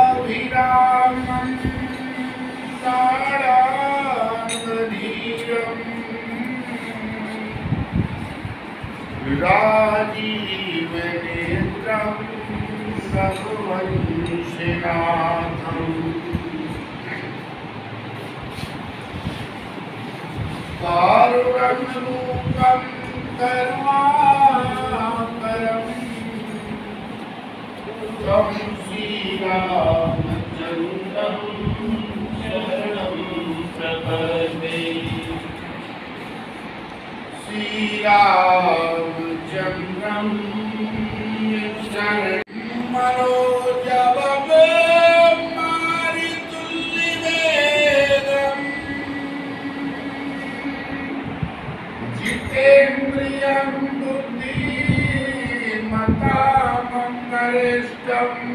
लोकाभिरामं ताराधीरम् राजीवनेत्रं रघुवंशनाथम् कारुण्यरूपं करुणाकरम् तं श्रीरामचन्द्रं शरणं प्रपद्ये। श्रीरामचन्द्रं शरणं मनोजवम् जितेन्द्रियं बुद्धिमतां वरिष्ठम्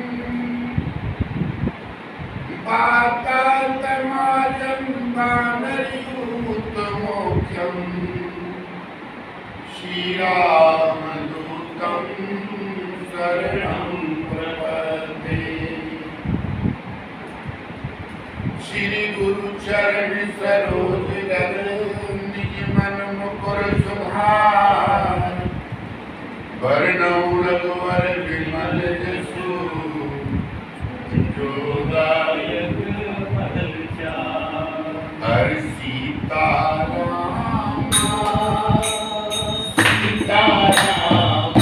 वातात्माजं वानरयूतमोक्षम् श्रीरामदूतं शरणं प्रपद्ये। श्री गुरु चरण सरोज रज निज मन मुकुर सुधार वरणौ रघुवर विमल जसु जो दायक फल चार। हरि सीताराम सीताराम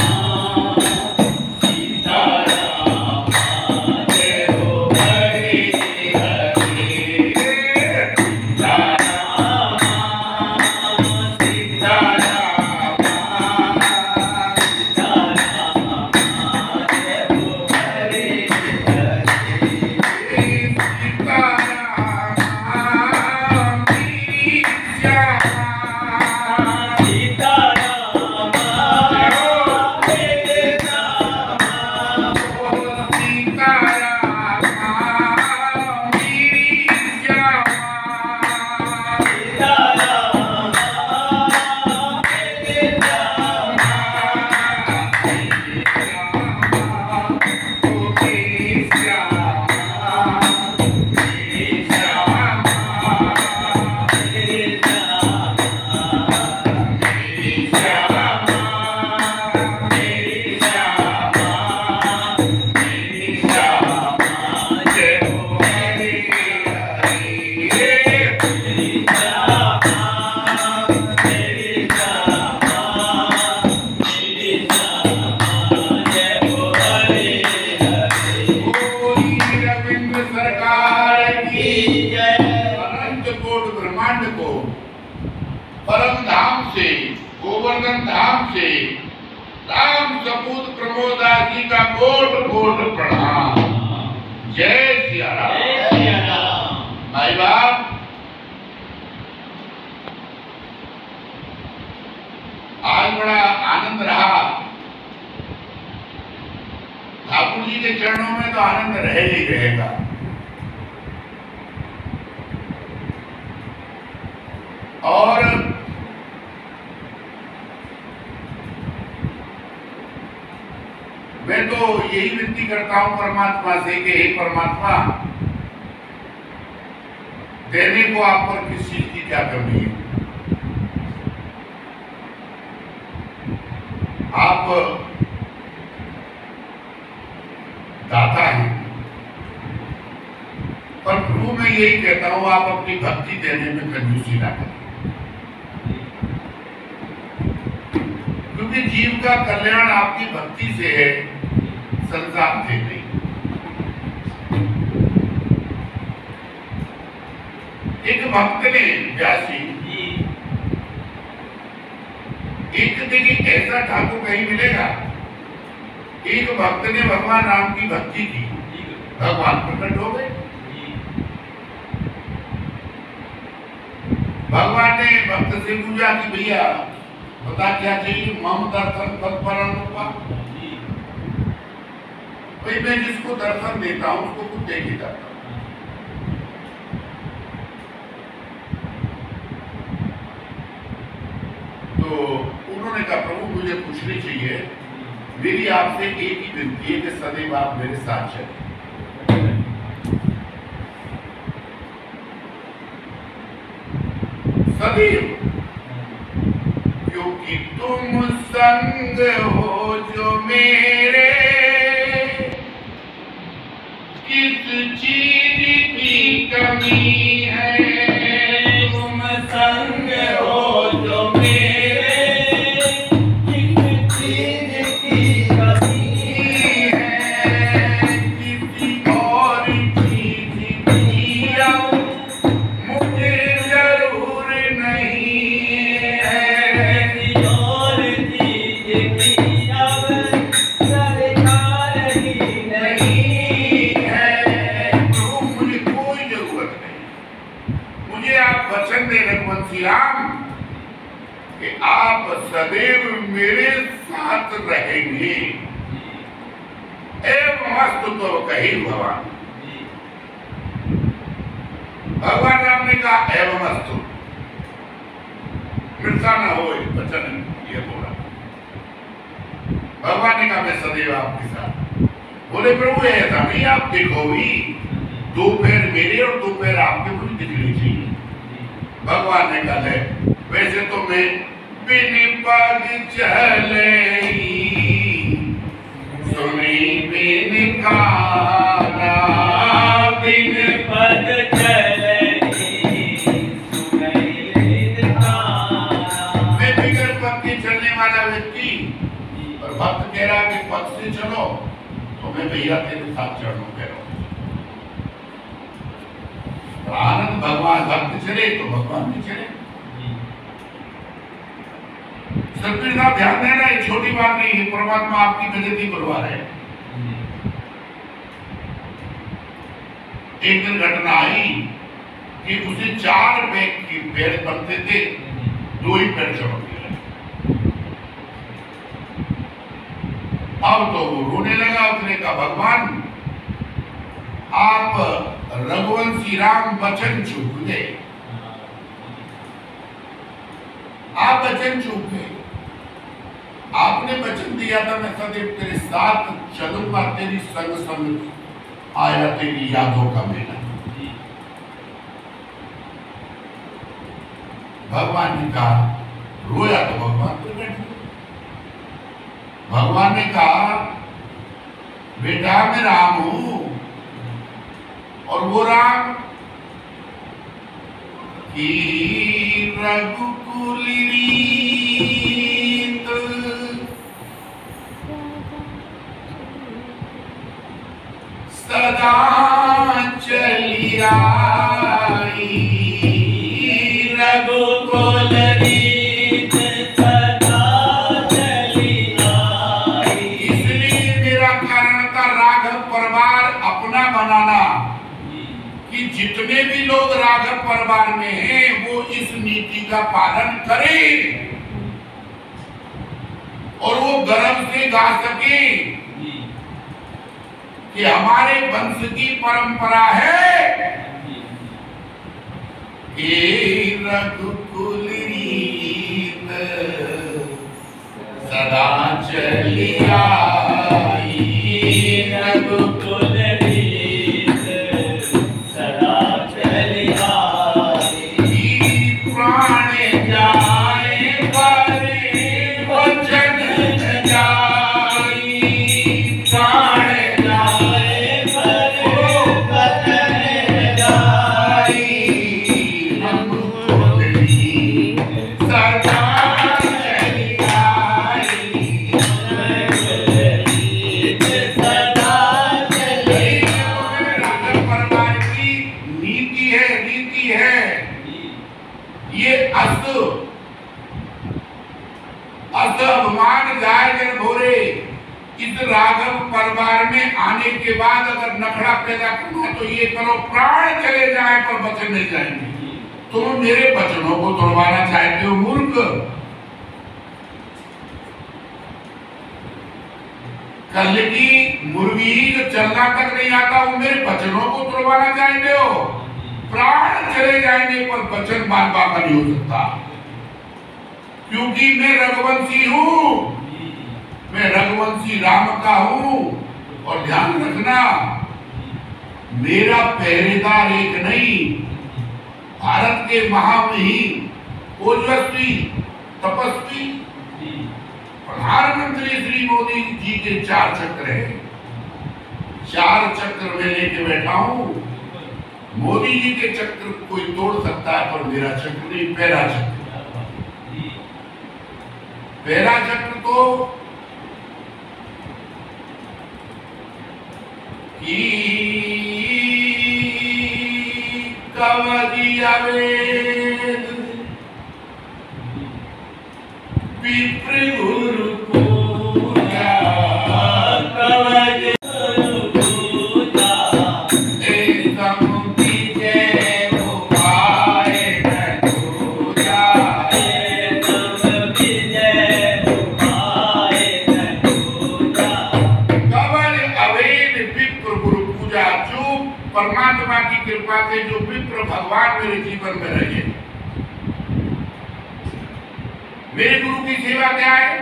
परम धाम से गोवर्धन धाम से राम सपूत प्रमोदास जी का कोट कोट प्रणाम। जय सिया राम। भाई बाप, आज बड़ा आनंद रहा। ठाकुर जी के चरणों में तो आनंद रह ही रहेगा। और मैं तो यही विनती करता हूं परमात्मा से कि हे परमात्मा, देने को आप पर किस चीज की क्या कमी है। आप दाता हैं, पर प्रभु मैं यही कहता हूं आप अपनी भक्ति देने में कंजूसी ना करें, क्योंकि जीव का कल्याण आपकी भक्ति से है, संसार से नहीं। एक भक्त ने व्यासी एक दिन ऐसा ठाकुर कहीं मिलेगा, एक भक्त ने भगवान राम की भक्ति की, भगवान प्रकट हो गए। भगवान ने भक्त से पूछा कि भैया बता क्या चाहिए। मम दर्शन तत्परानुपा, भाई मैं जिसको दर्शन देता हूं उसको कुछ देख ही जाता हूं। तो उन्होंने कहा प्रभु मुझे मुझे पूछनी चाहिए। मेरी आपसे एक ही विनती है कि सदैव आप मेरे साथ चलें। सदैव, क्योंकि तुम संग हो जो मेरे, किस चीज की कमी है। तुम संग हो जो मेरे, किस चीज की कमी है। किसी और चीज की अब मुझे जरूर नहीं है। किसी और चीज की अब दरकार ही नहीं है। प्रभु, मुझे कोई जरूरत नहीं। मुझे आप वचन दे रघुवंशी राम कि आप सदैव मेरे साथ रहेंगे। एवं अस्तु तो कही भगवान। भगवान राम ने कहा एवं अस्तु, मृषा न हो वचन ये बोला। भगवान ने कहा मैं सदैव आपके साथ। बोले प्रभु ऐसा नहीं, आप देखो भी दो पैर मेरे और दो पैर आपके मुझे दिखने चाहिए। भगवान ने कहा वैसे तो मैं बिन पग चले सुनी बिन खाना, बिन पग चले सुनी बिन खाना। मैं बिगर पग के चलने वाला व्यक्ति, और भक्त कह रहा है कि पग से चलो, तो मैं भैया तेरे साथ चढ़ू कह रहा हूं। आनंद भगवान भक्त चले तो भगवान भी चले। सतगुरु साहब ध्यान देना, ये छोटी बात नहीं है। परमात्मा आपकी प्रगति करवा रहे हैं। एक दिन घटना आई कि उसे 4 पैर बनते थे, 2 ही पैर चमक गए। अब तो वो रोने लगा। उसने कहा भगवान आप रघुवंशी राम वचन चूक गए, आप वचन चूक गए। आपने वचन दिया था मैं सदैव तेरे साथ चलूंगा, तेरी संग संग आया तेरी यादों का मेला। भगवान ने कहा, रोया तो भगवान प्रकट हुए। भगवान ने कहा बेटा मैं राम हूं, और वो राम की रघुकुल रीत सदा चली आई। रघुकुल रीत सदा चली आई। इसलिए मेरा कारण था राघव परिवार अपना बनाना, कि जितने भी लोग राघव परिवार में हैं वो इस नीति का पालन करें और वो गर्व से गा सके कि हमारे वंश की परंपरा है कि रघुकुल रीत सदा चली आई। रघुकुल रीत सदा चली आई। प्राण जाए पर वचन जाई। प्राण जाए पर वचन जाई। रघुकुल रीत सदा चली आई। रीत सदा चली राघव परिवार की नीति है, रीति है। ये अभिमान जाए जन भोरे। इस राघव परिवार में आने के बाद अगर नखड़ा पैदा करना तो ये करो प्राण चले जाए पर वचन नहीं जाएंगे। तुम मेरे वचनों को तोड़वाना चाहते हो मूर्ख। कल की मुर्गी जो चलना तक नहीं आता वो मेरे वचनों को तोड़वाना चाहते हो। प्राण चले जाएंगे पर वचन बार बार नहीं हो सकता, क्योंकि मैं रघुवंशी हूं। रघुवंशी राम का हूं। और ध्यान रखना, मेरा पहरेदार एक नहीं, भारत के महामहिम ओजस्वी तपस्वी प्रधानमंत्री श्री मोदी जी के 4 चक्र हैं। 4 चक्र में लेके बैठा हूं। मोदी जी के चक्र कोई तोड़ सकता है, पर मेरा चक्र नहीं। पहला चक्र तो कवदिया वेद विप्र गुरु पूजा कवच पूजा समुखी जय उपाय पूजा समुखी जय उपाय पूजा कवल अवेद विप्र गुरु पूजा। जो परमात्मा की कृपा से जो विप्र भगवान मेरे जीवन में रहे, मेरे गुरु की सेवा क्या है?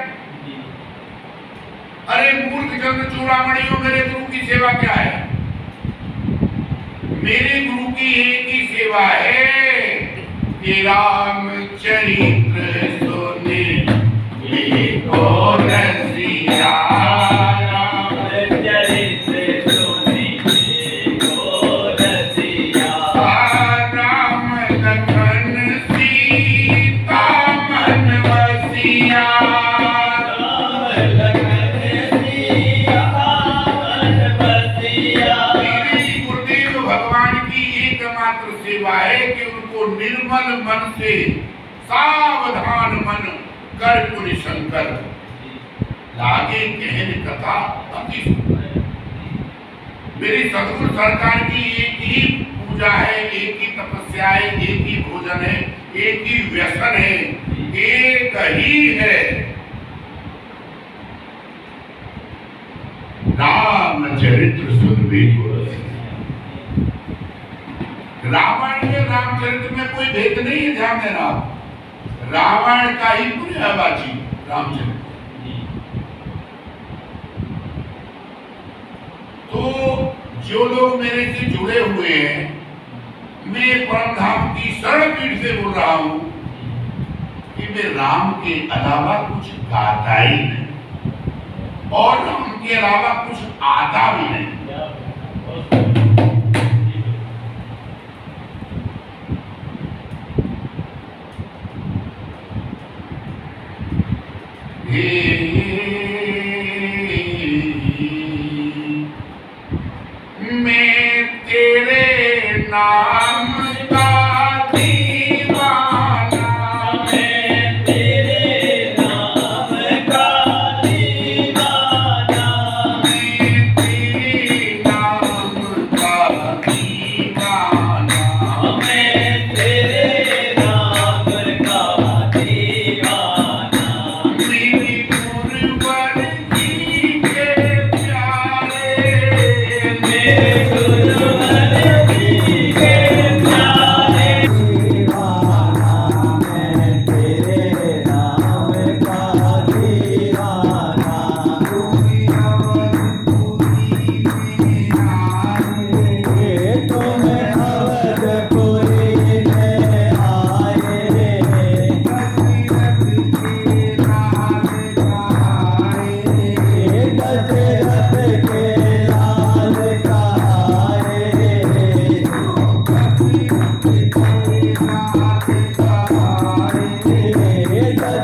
अरे मूर्ख चंद्र चूड़ामणियों, मेरे गुरु की सेवा क्या है? मेरे गुरु की एक ही सेवा है कि राम चरित्र सुने को रसिया। सेवा है कि उनको निर्मल मन से सावधान मन कर पुनि शंकर लागे कहन कथा अति सुंदर। मेरी सदगुरु सरकार की एक ही पूजा है, एक ही तपस्या है, एक ही भोजन है, एक ही व्यसन है, एक ही है रामचरित्र सुनबे को। रामायण में रामचरित्र में कोई भेद नहीं है, ध्यान देना। रामायण का ही पर्यायवाची रामचरित्र। तो जो लोग मेरे से जुड़े हुए हैं, मैं परम धाम की सरल पीठ से बोल रहा हूं कि मैं राम के अलावा कुछ गाता ही नहीं और राम के अलावा कुछ आता भी नहीं। मैं तेरे नाम का दीवाना, मैं तेरे नाम का दीवाना, मैं तेरे नाम का दीवाना, मैं तेरे नाम का दीवाना। मेरी गुरुवर जी के प्यारे, मेरे गुरुवर जी के प्यारे, दीवाना मैं तेरे नाम का दीवाना। तुम अवधपुरी में आए,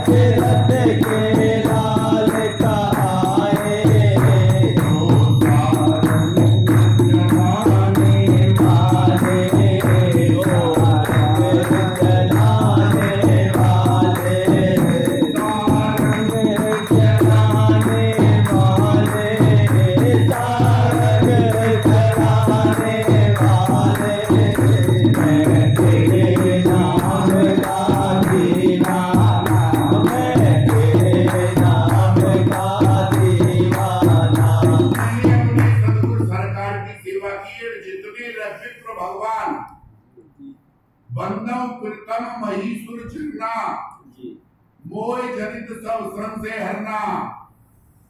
दशरथ के लाल कहाए, दशरथ के लाल कहाए। जमाने वाले ओ जलाने वाले, जलाने वाले, तारक जलाने वाले। मैं तेरे नाम का दीवाना, मैं तेरे नाम का दीवाना। मैंने अपने सदगुरु सरकार की सेवा की है। जितने विप्र भगवान बंदव प्रीतम महीसुर चरना मोह जनित सब श्रम से हरना।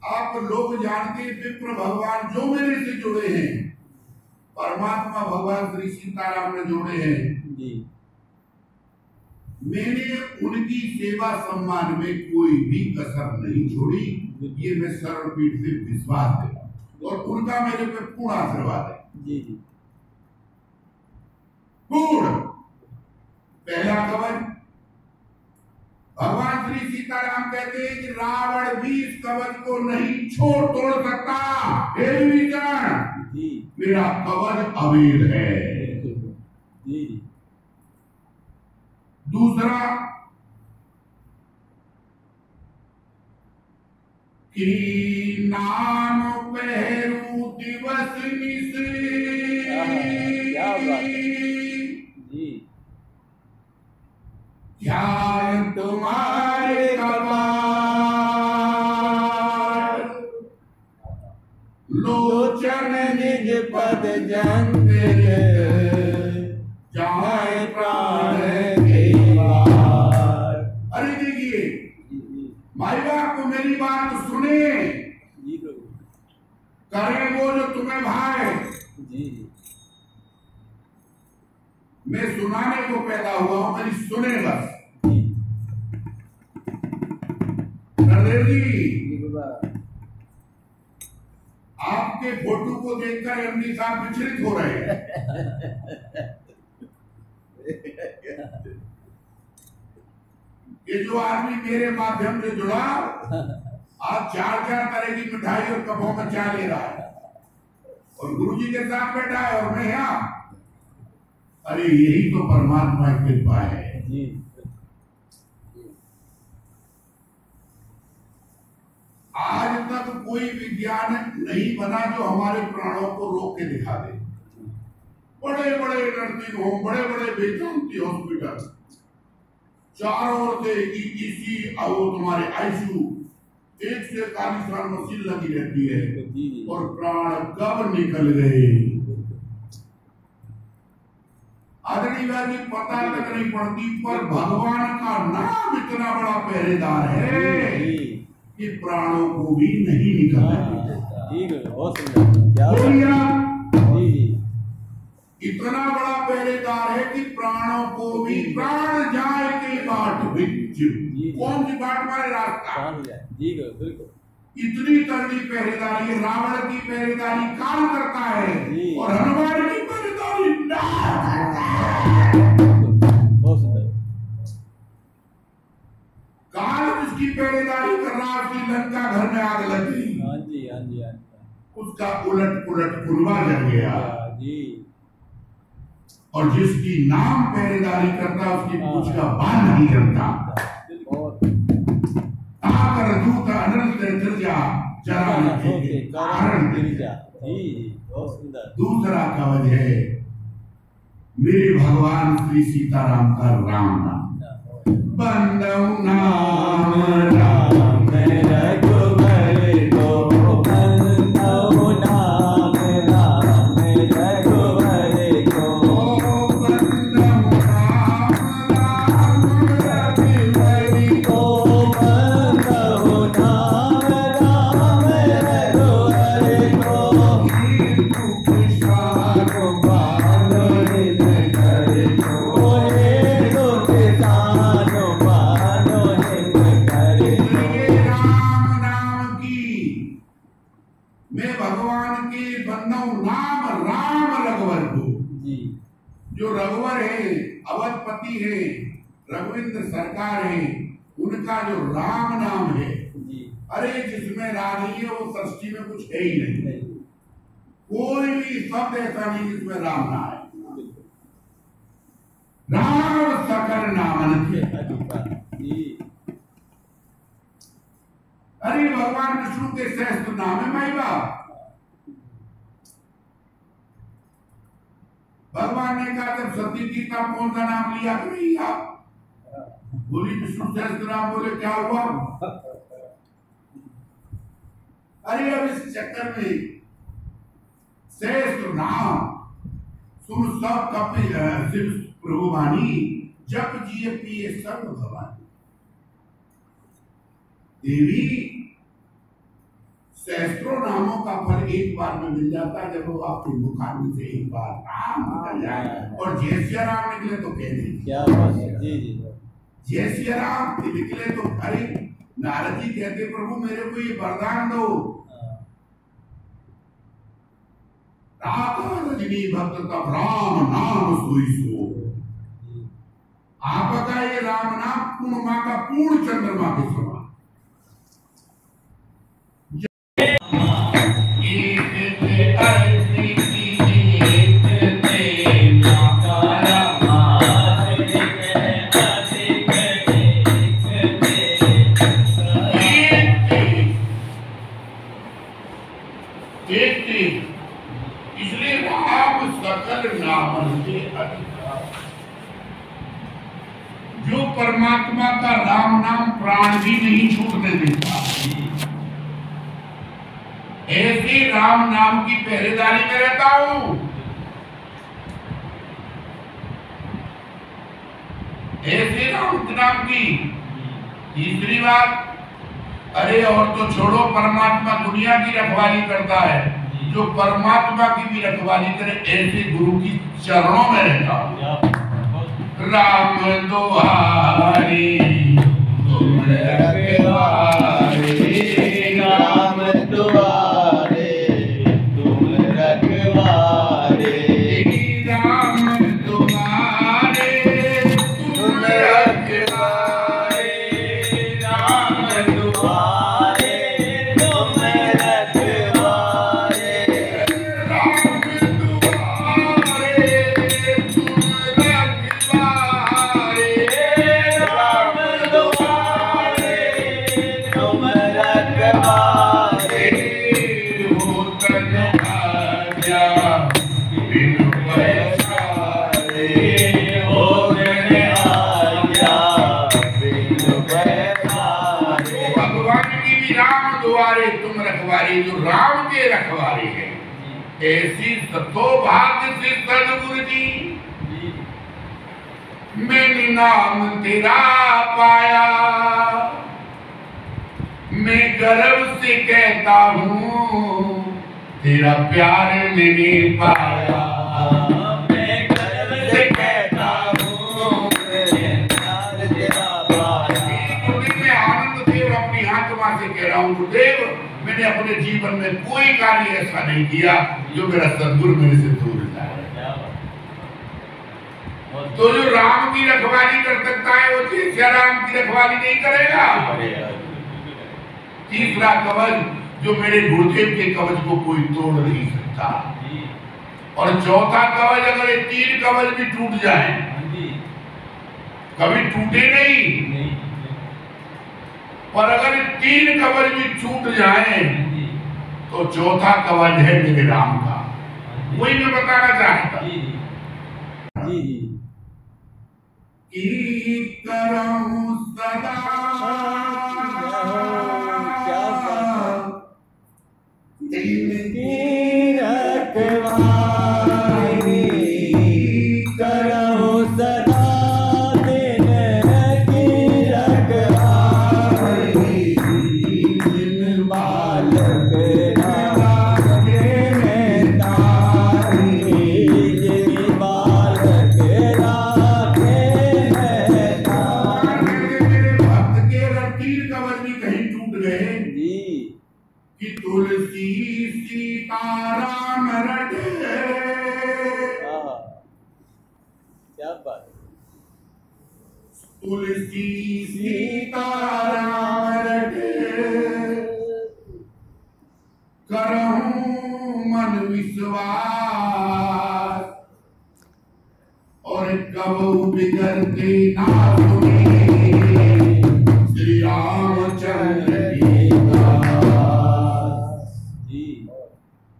आप आप लोग जानते हैं विप्र भगवान जो मेरे से जुड़े हैं, परमात्मा भगवान श्री सीताराम ने जोड़े हैं जी। मैंने उनकी सेवा सम्मान में कोई भी कसर नहीं छोड़ी। ये मैं सरल पीठ से विश्वास देता हूं और उनका मेरे पे पूर्ण आशीर्वाद है। जी जी। पूर्ण। पहला कवच, भगवान श्री सीताराम कहते हैं कि रावण भी इस कवच को नहीं छोड़ तोड़ सकता। हे विभीषण, जी मेरा कवच अवेद है। जी। दूसरा कि नाम पहरू दिवस निश, क्या बात है जी। ध्यान तुम्हारे कपाल, लोचन निज पद जंग जाए प्राण के पार। अरे देखिए, जी माई बाप को मेरी बात सुने, जी प्रभु। करें वो जो तुम्हें भाई। जी जी। मैं सुनाने को पैदा हुआ हूं, मेरी सुने बस। नरदेव जी, बाबा। आपके फोटो को देखकर एमडी साहब विचलित हो रहे हैं। ये जो आदमी मेरे माध्यम से जुड़ा, आज 4-4 तरह की मिठाई और कपों में चाय ले रहा है और गुरुजी के साथ बैठा है और मैं यहाँ। अरे यही तो परमात्मा की कृपा है। जी। आज तक कोई विज्ञान नहीं बना जो हमारे प्राणों को रोक के दिखा दे। बड़े बड़े नर्सिंग होम, बड़े बड़े वेदांती हॉस्पिटल, चारों ओर से ईसी और वो तुम्हारे आईसीयू, 1 से 40 साल मशीन लगी रहती है और प्राण कब निकल गए आदरणीय जी पता तक नहीं पड़ती। पर भगवान का नाम इतना बड़ा पहरेदार है कि प्राणों को भी नहीं निकलने देता। बहुत सुंदर। क्या जी। इतना बड़ा पहरेदार है कि प्राणों को भी, प्राण जाए के बाट बिच, कौन सी बाट मारे रास्ता। जी बिल्कुल। इतनी तगड़ी पहरेदारी है। रावण की पहरेदारी काल करता है और हनुमान की पहरेदारी नाग करता है। बहुत सुंदर। काल जिसकी पहरेदारी कर रहा, उसकी लंका घर में आग लग गई। हाँ जी हाँ जी हाँ जी। उसका उलट पुलट कुलवा जल गया जी। और जिसकी नाम पहरेदारी करता, उसकी पूछ का बाल नहीं करता। ताकर दूत अनंत त्रिजा जरा के कारण त्रिजा। बहुत सुंदर। दूसरा कवच है मेरे भगवान श्री सीताराम का राम नाम। बंदौ नाम राम रघुबर को, बंदौ नाम राम रघुबर को, बंदौ नाम रघुबर को, बंदौ नाम राम रघुबर को, हिंदू किसान बानो हित कर को, हिंदू किसान बानो हित कर ये राम नाम की, मैं भगवान के बंदौ नाम राम रघुवर को। जी। जो रघुवर है, अवधपति है, रघुविंद्र सरकार है, उनका जो राम नाम है, जी। अरे जिसमें राम नहीं है वो सृष्टि में कुछ है ही नहीं। कोई भी शब्द ऐसा नहीं जिसमें राम ना है। राम सकल नामन थे। जी। अरे भगवान विष्णु के श्रेष्ठ नाम है माई बाप। भगवान ने कहा जब सती जी का कौन सा नाम लिया कि नहीं आप बोली विष्णु श्रेष्ठ नाम, बोले क्या हुआ। अरे अब इस चक्कर में श्रेष्ठ नाम सुन सब कपि शिव प्रभु वाणी, जप जिए पिए सर्व भवानी। देवी सहस्त्रों नामों का फल एक बार में मिल जाता है जब वो आपके मुखाग्नि से एक बार राम निकल जाए। और जय सिया राम निकले तो कह दीजिए क्या बात है। जी जी जय सिया राम निकले तो अरे नारद जी कहते प्रभु मेरे को ये वरदान दो। राधा रजनी भक्त तब राम नाम सोई सो। आपका ये राम नाम पूर्णिमा का पूर्ण चंद्रमा के समान। इसलिए राम सकल नामन से अधिक। जो परमात्मा का राम नाम प्राण भी नहीं छूटने देता, ऐसे राम नाम की पहरेदारी में रहता हूं। ऐसे राम नाम की। तीसरी बात, अरे और तो छोड़ो, परमात्मा दुनिया की रखवाली करता है, जो परमात्मा की भी रखवाली करे ऐसे गुरु की चरणों में रहता हूं। राम दुआरी तुम रखवारे, राम दुआरे तुम रखवारे, राम दुआरे तुम रखवारे, राम दुआरे तुम रखवारे, राम दुआरे तुम रखवारे, राम दुआरे तुम रखवारे, हो तन आज्ञा बिनु पैसारे, हो गए आज्ञा बिनु पैसारे। भगवान की भी राम दुआरे तुम रखवारे, जो राम के रखवारे हैं। ऐसी सतोभाग्य से सदगुरु जी मैंने नाम तेरा पाया। मैं गर्व से कहता हूँ तेरा प्यार मैंने पाया। मैं गर्व से कहता हूँ मेरे प्यार तेरा पाया। गुरुदेव मैं आनंद देव अपनी आत्मा से कह रहा हूँ, गुरुदेव मैंने अपने जीवन में कोई कार्य ऐसा नहीं किया जो मेरा सदगुरु मेरे से दूर जाए। तो जो राम की रखवाली कर सकता है वो जैसे राम की रखवाली नहीं करेगा। तीसरा कवच, जो मेरे गुरुदेव के कवच को कोई तोड़ नहीं सकता। और चौथा कवच, अगर ये तीन कवच भी टूट जाए, कभी टूटे नहीं, पर अगर ये तीन कवच भी टूट जाए तो चौथा कवच है मेरे राम का। वही मैं बताना चाहता जी कि करऊं सदा इनकी रखवाली करो सदा, दिन की रखवाली जिन बालक राखे में तारी, जिन बालक राखे में तारी। मेरे भक्त के अगर तीन कवच भी कहीं टूट गए जी कि तुलसी सीताराम रटे, क्या बात। तुलसी सीताराम रटे, करहूं मन विश्वास और कब बिगड़ते ना सुने श्री रामचंद्र की बात। जी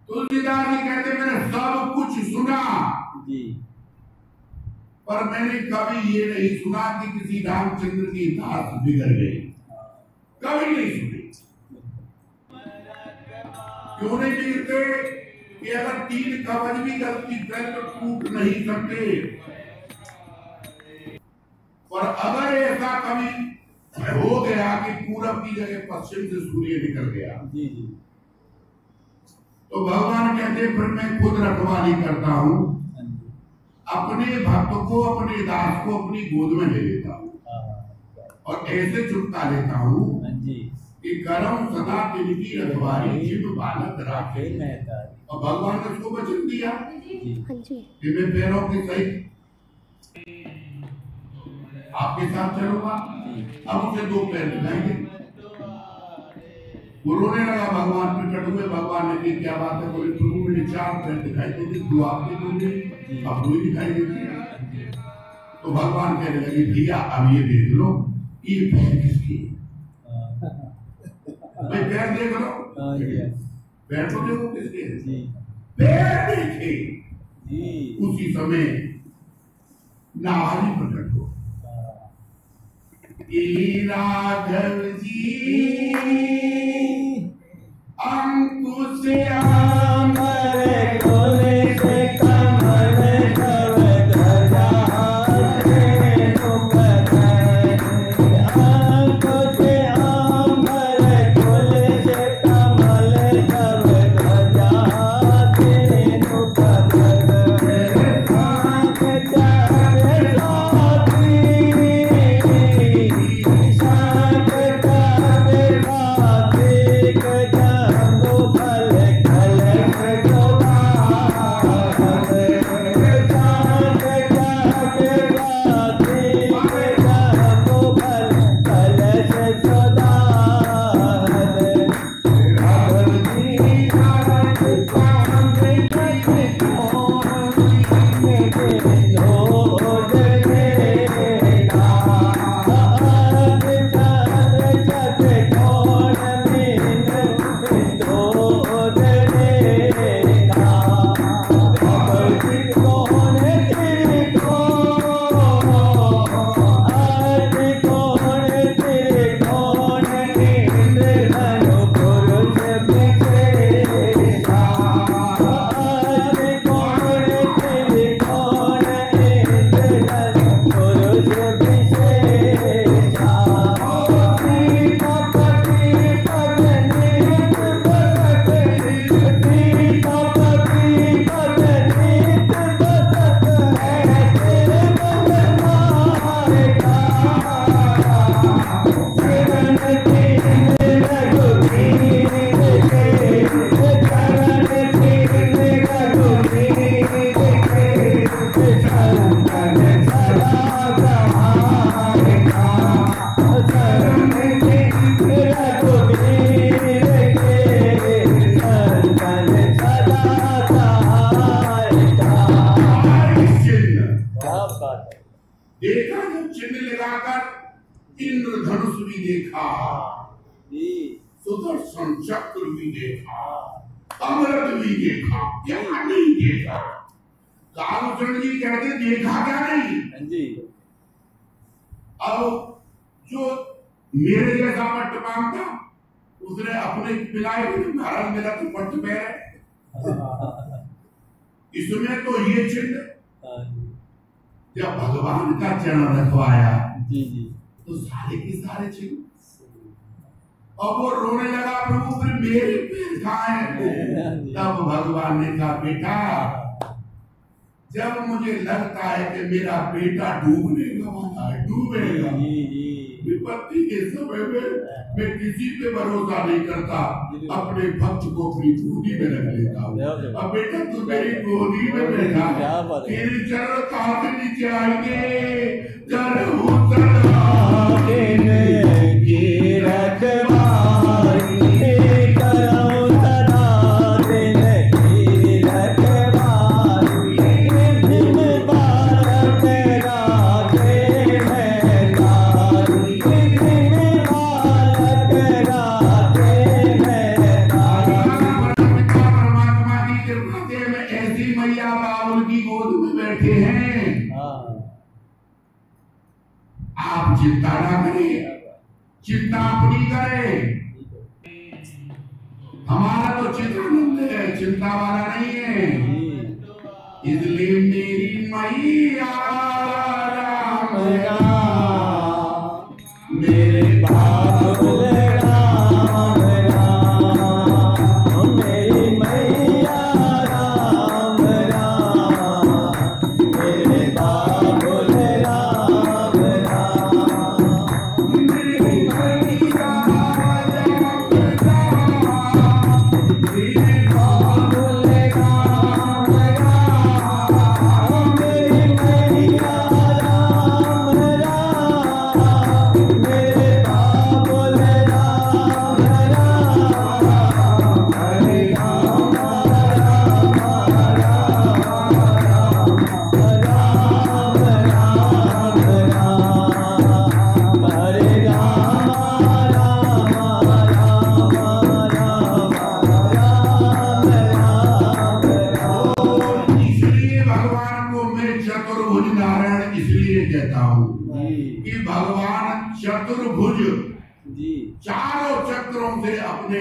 तुलसीदास जी कहते मैंने सब कुछ सुना, जी पर मैंने कभी ये नहीं सुना कि किसी रामचंद्र की दास बिगड़ गई। कभी नहीं सुनी। क्यों नहीं बिगड़ते? कि अगर तीन कवच भी गलती करे तो टूट नहीं सकते। और अगर ऐसा कभी हो गया कि पूरब की जगह पश्चिम से सूर्य निकल गया, जी जी तो भगवान कहते फिर मैं खुद रखवाली करता हूँ, अपने भक्त को, अपने दास को अपनी गोद में ले लेता हूँ और ऐसे चुपता लेता हूँ कि करम सदा तिनकी रखवाली जिब बालक राखे। और भगवान ने उसको वचन दिया कि मैं पैरों के सहित आपके साथ चलूंगा। अब उसे 2 पैर दिखाएंगे। वो रोने लगा, भगवान प्रकट हुए। भगवान ने कहा क्या बात है? बोले प्रभु मुझे 4 पैर दिखाई देते, 2 आपके दूंगे, अब 2 ही दिखाई देते हैं। तो भगवान कहने लगे भैया अब ये देख लो ये पैर किसके हैं? भाई पैर देख लो, पैर तो देखो किसके हैं? पैर देखे उसी समय नारी प्रकट हो। राघव जी अंकुश देखा, जब चिन्ह लगाकर इंद्रधनुष भी देखा, सुदर्शन चक्र भी देखा, अमृत भी देखा, क्या नहीं देखा? कालचरण जी कहते देखा क्या नहीं? अब जो मेरे जैसा पट्टपान था उसने अपने पिलाए महाराज मेरा तो पट्ट पैर है। इसमें तो ये चिन्ह जब भगवान का चरण रखवाया तो सारे के सारे चिन्ह। और वो रोने लगा प्रभु फिर मेरे पैर कहाँ हैं? तब भगवान ने कहा बेटा जब मुझे लगता है कि मेरा बेटा डूबने वाला है, डूबेगा, विपत्ति के समय में मैं किसी पे भरोसा नहीं करता, अपने भक्त को अपनी गोदी में रख लेता हूँ। अब बेटा तू मेरी गोदी में बैठा, तेरे चरण कहाँ से नीचे आएंगे? आप चिंता ना करें, चिंता अपनी करें। हमारा तो चित्रानंद है, चिंता वाला नहीं है। इसलिए मेरी मैया राम राम, मेरे बाबुल राम राम, मेरी मैया अपने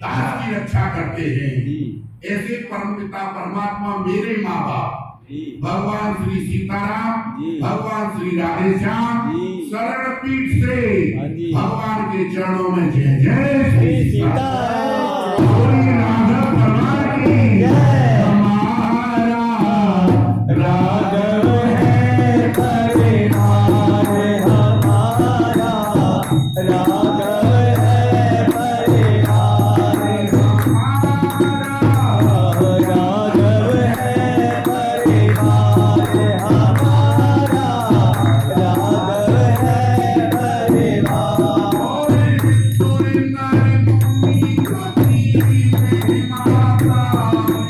दास की रक्षा करते हैं, जी ऐसे परम पिता परमात्मा मेरे माँ बाप जी भगवान श्री सीताराम, जी भगवान श्री राधेश्याम जी शरण पीठ से हाँ जी भगवान के चरणों में जय जय श्री श्री सीताराम श्री राघव भगवान की जय। हमारा राघव है परिवार हमारा, राघव है परिवार हमारा, राघव है परिवार हमारा, राघव है परिवार।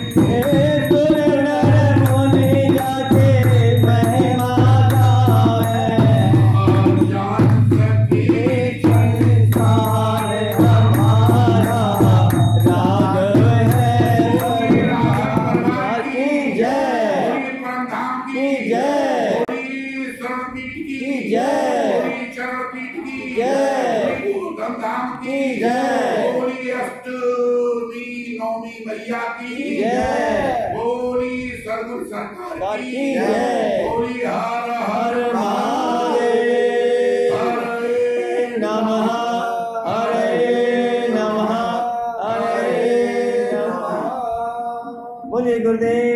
हे सुर नर मुनि जाके महिमा गावे, संसार हमारा, राघव है परिवार की जय, की जय, की जय, की जय, अष्टमी नवमी मैया की जय। बोली सदगुरु सरकार की की जय। बोली हर हर हर महादेव, हरे नमः, हरे नमः, हरे नमः। बोलिए गुरुदेव